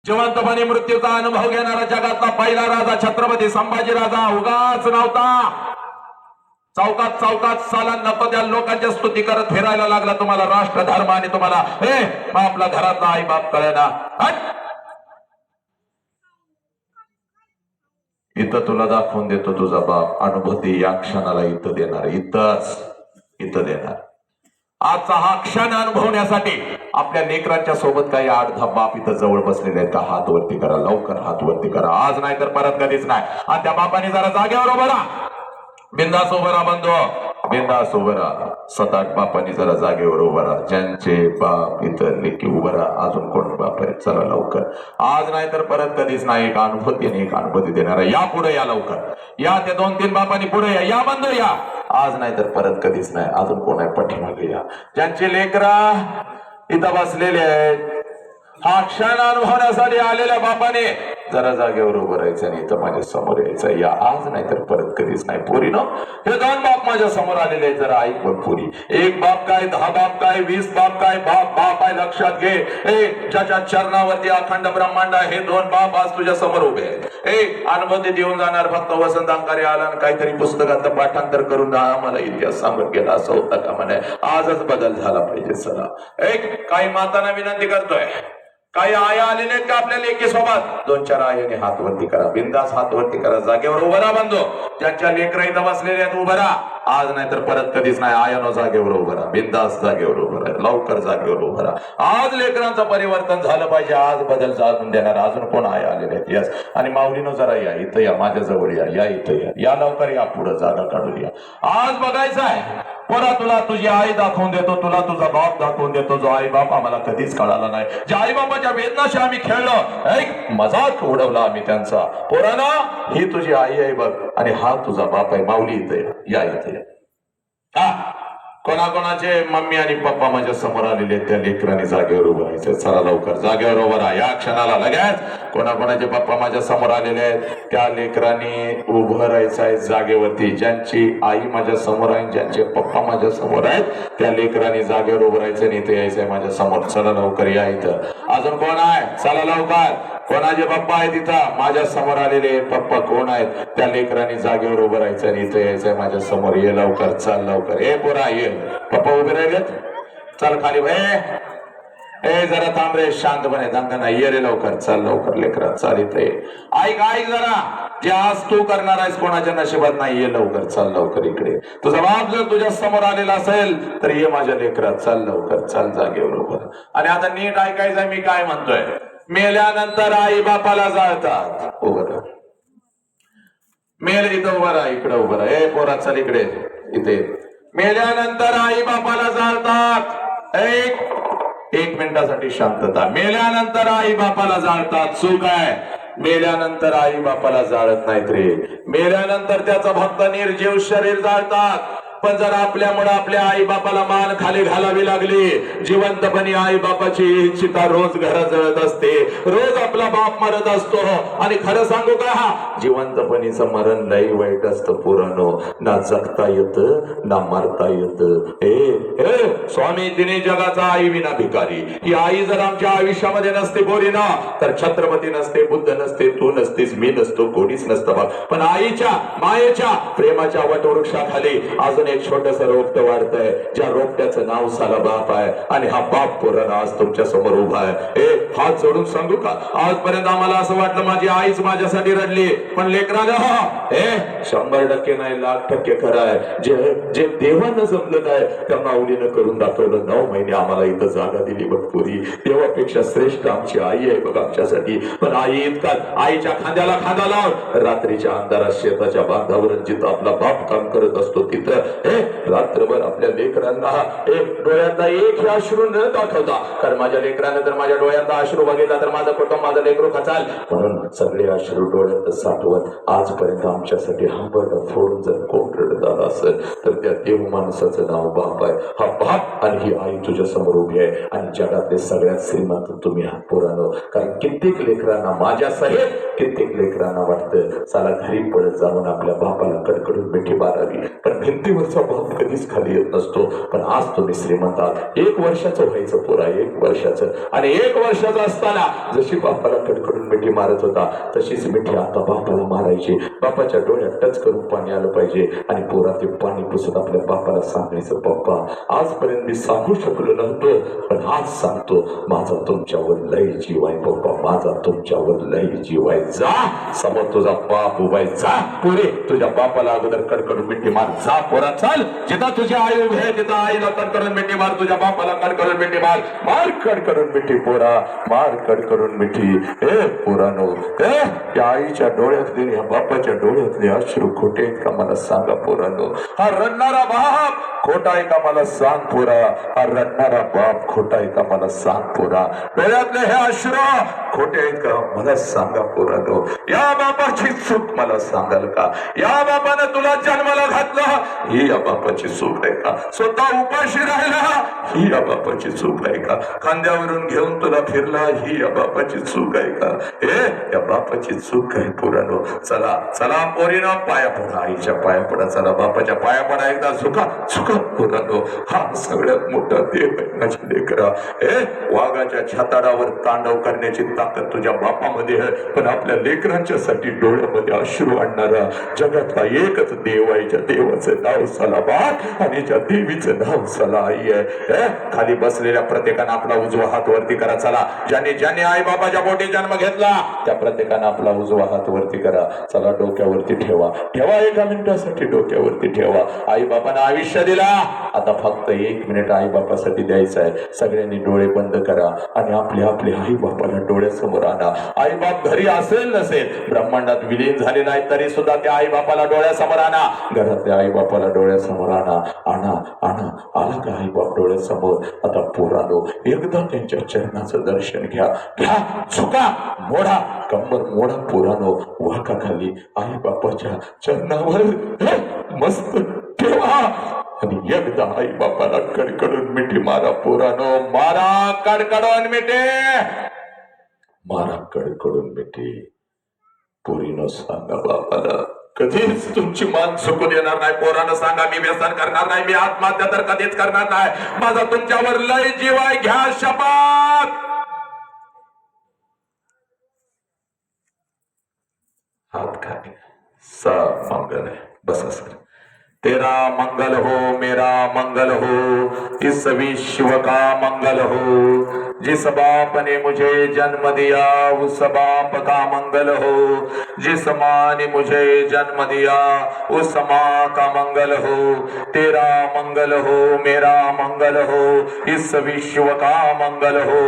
जिवंतपणे मृत्यूचा अनुभव घेणारा जगातला पहिला राजा छत्रपती संभाजी राजा उगाच नव्हता. चौकात चौकात साला नको त्या लोकांच्या स्तुती करत फिरायला लागला. तुम्हाला राष्ट्रधर्म आणि तुम्हाला आपला घरातला आई बाप कळेना. इथं तुला दाखवून देतो तुझा बाप. अनुभूती या क्षणाला इथं देणार, इथं देणार. आजचा हा क्षण अनुभवण्यासाठी आपल्या लेकरांच्या सोबत काही 8-10 बाप इथं जवळ बसलेले आहेत का? हात वरती करा, लवकर हात वरती करा. आज नाही तर परत कधीच नाही. आणि त्या बापाने जरा जागेवर उभं राहा, बिंदास उभं राहा बंधू, बिंदास उभं राहा. 7-8 बापांनी जरा जागेवर उभं राहा. ज्यांचे बाप इथं लेकी उभं राहा. अजून कोण बाप आहे? चला लवकर. आज नाही तर परत कधीच नाही. एक अनुभूती आणि एक अनुभूती देणार. या पुढे या, लवकर या. त्या 2-3 बापांनी पुढे या बंधू या. आज नाही तर परत कधीच नाही. अजून कोण आहे? पाठीमागे या. ज्यांचे लेकरा इथं बसलेले आहेत, हा क्षण अनुभवण्यासाठी आलेल्या बापाने जरा जागेवर उभं राहायचं आणि इथं माझ्या समोर यायचं. या आज नाही तर परत कधीच नाही. पोरी न हे 2 बाप माझ्या समोर आलेले आहेत. जरा ऐक बघ पोरी. 1 बाप काय, 10 बाप काय, 20 बाप काय, बाप आहे लक्षात घे. ज्याच्या चरणावरती अखंड ब्रह्मांड आहे, हे 2 बाप आज तुझ्या समोर उभे आहेत. अनुभूती देऊन जाणार फक्त वसंत अंगारे आला आणि काहीतरी पुस्तकात पाठांतर करून आम्हाला इतिहास सांगत गेला असं होता का म्हणे. आजच बदल झाला पाहिजे. चला काही मातांना विनंती करतोय, काही आया आलेले आहेत का आपल्या लेकी सोबत? 2-4 आयाने हात वरती करा, बिंदास हात वरती करा. जागेवर उभं राहा बंधू. ज्यांच्या लेकरं इथं बसलेले आहेत उभं राहा. आज नाही तर परत कधीच नाही. आयानो जागेवर उभं राहा, बिंदास जागेवर उभं राहा, लवकर जागेवर उभं राहा. आज लेकरांचं परिवर्तन झालं पाहिजे. आज बदल जाणून देणार. अजून कोण आया आलेले आहेत? यस. आणि माऊलीनो जरा या इथं या, माझ्या जवळ या इथं या लवकर या. पुढे जागा काढून या. आज बघायचं आहे पोरा, तुला तुझी आई दाखवून देतो, तुला तुझा बाप दाखवून देतो, जो आई बाप आम्हाला कधीच कळाला नाही. ज्या आई बापाच्या वेदनाशी आम्ही खेळलो, एक मजाक उडवला आम्ही त्यांचा. पोरांनो, ही तुझी आई आहे बघ आणि हा तुझा बाप आहे. माऊली इथे या, इथे या. कोणाकोणाचे मम्मी आणि पप्पा माझ्या समोर आलेले, त्या लेकरांनी जागेवर उभं राहायचं. चला लवकर जागेवर उभं राहा या क्षणाला लगेच. कोणाकोणाचे पप्पा माझ्या समोर आलेले आहेत, त्या लेकरांनी उभं राहायचं आहे जागेवरती. ज्यांची आई माझ्या समोर आहे, ज्यांचे पप्पा माझ्या समोर आहेत, त्या लेकरांनी जागेवर उभं राहायचं आणि इथे यायचंय माझ्या समोर. चला लवकर या इथं. अजून कोण आहे? चला लवकर. कोणाचे पप्पा आहेत इथं माझ्या समोर आलेले पप्पा कोण आहेत, त्या लेकरांनी जागेवर उभं राहायचं आणि इथे यायचंय माझ्या समोर. ये लवकर, चल लवकर. पोरा ये. पप्पा उभे राहिलेत, चल खाली. जरा थांब रे, शांतपणे दंगा नाही. ये रे लवकर, चल लवकर लेकरा, चल इथे. ऐक जरा, जे आज तू करणार आहेस कोणाच्या नशिबात नाही. ये लवकर, चल लवकर इकडे. तुझा बाप जर तुझ्या समोर आलेला असेल तर ये माझ्या लेकरा, चल लवकर, चल जागेवर उभं. आणि आता नीट ऐकायचं मी काय म्हणतोय. मेल्यानंतर आई बापाला जाळतात. उभं राहा. मेल इथं उभं राहा, इकडे उभं राहा. पोरा चल इकडे, इथे. मेल्यानंतर आई बापाला जाळतात. एक मिनिटासाठी शांतता. मेल्यानंतर आई बापाला जाळतात. चूक आहे. मेल्यानंतर आई बापाला जाळत नाहीत रे. मेल्यानंतर त्याचं भक्त निर्जीव शरीर जाळतात. पण जर आपल्यामुळे आपल्या आई बापाला मान खाली घालावी लागली, जिवंतपणी आई बापाची इच्छिता रोज घरात जळत असते, रोज आपला बाप मरत असतो. आणि खरं सांगू का, जिवंतपणीचं मरण लई वाईट असतं पुरानो. ना जगता येत ना मरता येत. स्वामी तिने जगाचा आई विना भिकारी. ही आई जर आमच्या आयुष्यामध्ये नसते बोरी ना, तर छत्रपती नसते, बुद्ध नसते, तू नसतीस, मी नसतो, कोणीच नसतं बघ. पण आईच्या मायेच्या प्रेमाच्या वटवृक्षाखाली अजून एक छोटस रोपट वाढतंय, ज्या रोपट्याचं नाव साला बाप आहे. आणि हा बाप पोरांनो आज तुमच्या समोर उभा आहे. हात जोडून सांगू का, आजपर्यंत आम्हाला असं वाटलं माझी आईच माझ्यासाठी रडली, पण लेकराला 100% नाही, 1,00,000% खरं आहे. जे देवानं जमलं नाही त्या माऊलीनं करून दाखवलं. 9 महिने आम्हाला इथं जागा दिली बघ पुरी. देवापेक्षा श्रेष्ठ आमची आई आहे बघ आमच्यासाठी. पण आई इतका, आईच्या खांद्याला खांदा लावून रात्रीच्या अंधारात शेताच्या बांधावर जिथं आपला बाप काम करत असतो तिथं रात्रभर आपल्या लेकरांना डोळ्यातला एक अश्रू न दाखवता, कारण माझ्या लेकरांना जर माझ्या डोळ्यातला अश्रू बघितला तर माझं कुटुंब, माझं लेकरू खचाल, म्हणून सगळे अश्रू डोळ्यात साठवत आजपर्यंत आमच्यासाठी हंबरडा फोडून जर कोण रडत आला असेल तर त्या देव माणसाचं नाव बाप आहे. हा बाप आणि ही आई तुझ्या समोर उभी आहे. आणि जगातले सगळ्यात श्रीमंत तुम्ही आहात पोरांनो. कारण कित्येक लेकरांना, माझ्या सहित कित्येक लेकरांना वाटतं चला घरी पडत जाऊन आपल्या बापाला कडकडून मिठी मारावी, पण भिंतीवरचा बाप कधीच खाली येत नसतो. पण आज तुम्ही श्रीमंत आहात. 1 वर्षाचं व्हायचं पोरा, 1 वर्षाचं. आणि 1 वर्षाचं लहानच असताना जशी बापाला कडकडून मिठी मारत होता तशीच मिठी आता बापाला मारायची. बापाच्या डोळ्यात टच करून पाणी आलं पाहिजे आणि पोरा ते पाणी पुसत आपल्या बापाला सांगायचं, पप्पा आजपर्यंत मी सांगू शकलो नव्हतो पण आज सांगतो, माझा तुमच्यावर लय जीव आहे पप्पा, माझा तुमच्यावर लय जीव आहे. जा समोर तुझा बाप उभाय, जा पुरे तुझ्या बापाला अगोदर कडकडून मिठी मार. जा पोरा चल, जिथं तुझी आई उभी आहे तिथं आईला कडकडून मिठी मार, तुझ्या बापाला कडकडून मिठी मार. मार कडकडून मिठी पोरा, मार कडकडून मिठी. ए पोरानो, या आईच्या डोळ्यातले या बापाच्या डोळ्यातले अश्रू खोटे आहेत का मला सांगा पोरानो. हा रडणारा बाप खोटा आहे का मला सांग पोरा, हा रडणारा बाप खोटा आहे का मला सांग पोरा. डोळ्यातले हे अश्रू खोटे आहेत का मला सांगा पोरानो. या बापाची चूक मला सांगाल का? या बापानं तुला जन्माला घातलं ही या बापाची चूक आहे का? स्वतः उपाशी राहिला ही या बापाची चूक आहे का? खांद्यावरून घेऊन तुला फिरला ही या बापाची चूक आहे का? हे या बापाची चूक आहे पोरानो. चला चला पोरीनं पाया पडा, आईच्या पाया पडा, चला बापाच्या पाया पडा एकदा. चुका चुका पोरानो, हा सगळ्यात मोठा देव आहे माझ्या लेकरा. वाघाच्या छाताडावर तांडव करण्याची ताकद तुझ्या बापामध्ये आहे, पण आपल्या लेकरांच्यासाठी डोळ्यामध्ये अश्रू आणणारा जगातला एकच देव आहे. ज्या देवाचं नाव सलाबात आणि ज्या देवीचं नाव सला आई आहे. खाली बसलेल्या प्रत्येकानं आपला उजवा हात वरती करा. चला, ज्याने ज्याने आई बाबाच्या पोटी जन्म घेतला त्या प्रत्येकानं आपला उजवा हात वरती करा. चला, डोक्यावरती ठेवा, ठेवा, एका मिनिटासाठी डोक्यावरती ठेवा. आई बाबांना आयुष्य दिला, आता फक्त 1 मिनिट आई बापासाठी द्यायचं आहे. सगळ्यांनी डोळे बंद करा आणि आपल्या आपल्या आई बापाला डोळ्यासमोर आणा. आई बाप घरी असेल नसेल, ब्रह्मांडात विलीन झालेला आहे तरी सुद्धा त्या आई बापाला डोळ्यासमोर आणा. घरातल्या आई बापाला डोळ्यासमोर आणा. आणा आणा. आला का आई बाप डोळ्यासमोर? आता पोरानो एकदा त्यांच्या चरणाचं दर्शन घ्या. घ्या, झुका, मोडा, कंबर मोडा पोरानो. वाका खाली आई बापाच्या चरणावर मस्त ठेवा आणि एकदा आई बापाला कडकडून मिठी मारा पोरानो. मारा कडकडून मिठी, मारा कडकडून मिठी. पोरीनं सांगा बापाला, कधीच तुमची मान झुकून येणार नाही. पोरानं सांगा, मी व्यसन करणार नाही, मी आत्महत्या तर कधीच करणार नाही, माझा तुमच्यावर लय जीव आहे. घ्या शपथ. हात खाली. सब मंगल है. बसा सर. तेरा मंगल हो, मेरा मंगल हो, इस विश्व का मंगल हो. जिस बाप ने मुझे जन्म दिया उस बाप का मंगल हो. जिस माँ ने मुझे जन्म दिया उस माँ का मंगल हो. तेरा मंगल हो, मेरा मंगल हो, इस विश्व का मंगल हो.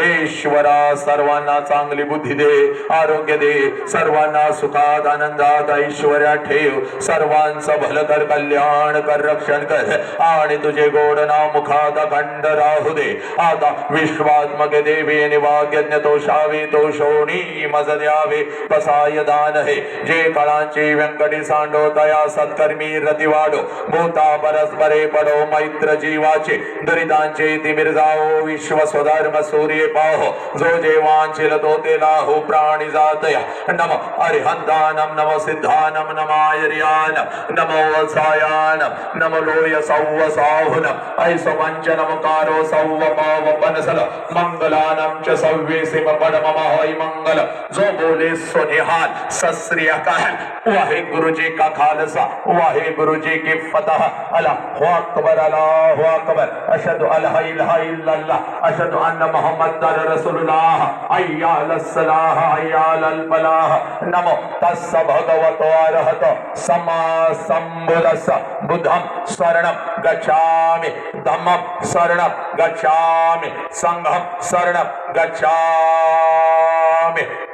ईश्वरा सर्वांना चांगली बुद्धी दे, आरोग्य दे, सर्वांना सुखात आनंदात ऐश्वर्या ठेव, सर्वांचं भलं कर, कल्याण कर, रक्षण कर आणि तुझे गोड नाव मुखात अखंड राहू दे. आता विश्वात्मक देवी निवाग्यज्ञ तो शावी तो शोणी मज द्यावे पसाय दान हे. जे काळांची व्यंकटी सांडो तया सत्कर्मी रती वाढो. भूता परस्परे पडो मैत्र जीवाचे, दुरितांचे तिमिर जाओ, विश्व स्वधर्म सूर्य पाहो. जो जेवांचिल तो ते लाहो प्राणी जातया. नम अरिहंतानम नम सिद्धानम नमायर्यानम नमो सायानम नम लोय सौव साहुनम ऐसो पंच नमकारो सौव पाव पनसल मंगलानम च सव्वेसिम पडम महोय मंगल. जो बोले सो निहाल सस्री अकाल. वाहे गुरु जी का खालसा, वाहे गुरु जी की फतह. अल्लाहु अकबर, अल्लाहु अकबर. अशहदु अल्ला इलाहा इल्लल्लाह, अशहदु अन्ना मुहम्मदर रसूलुल्लाह. हय्या अलस सलाह, हय्या अलल फलाह. नमो तस्स भगवतो अरहतो सम्मा संबुद्धस्स. बुद्धं शरणं गच्छामि, धम्मं शरणं गच्छामि, संघं शरणं गच्छामि.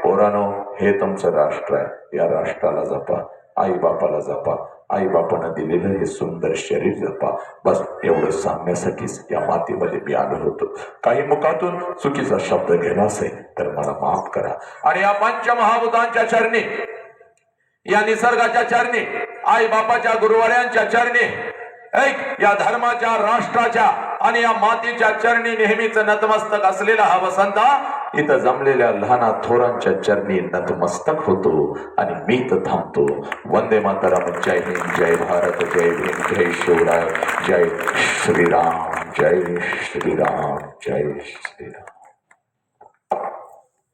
पोरानो, हे तुमचं राष्ट्र आहे. या राष्ट्राला जपा, आई बापाला जपा, आई बापानं दिलेलं हे सुंदर शरीर जपा. बस एवढं सांगण्यासाठीच या मातीमध्ये मी आलो होतो. काही मुखातून चुकीचा शब्द गेला असेल तर मला माफ करा. आणि या पंचमहाभूतांच्या चरणी, या निसर्गाच्या चरणी, आई बापाच्या गुरुवर्यांच्या चरणी, या धर्माच्या, राष्ट्राच्या आणि या मातीच्या चरणी नेहमीच नतमस्तक असलेला हा वसंता इथं जमलेल्या लहाना थोरांच्या चरणी नतमस्तक होतो आणि मी तर थांबतो. वंदे मातरम. जय हिंद, जय भारत, जय भीम, जय शिवराय, जय श्रीराम, जय श्रीराम, जय श्रीराम.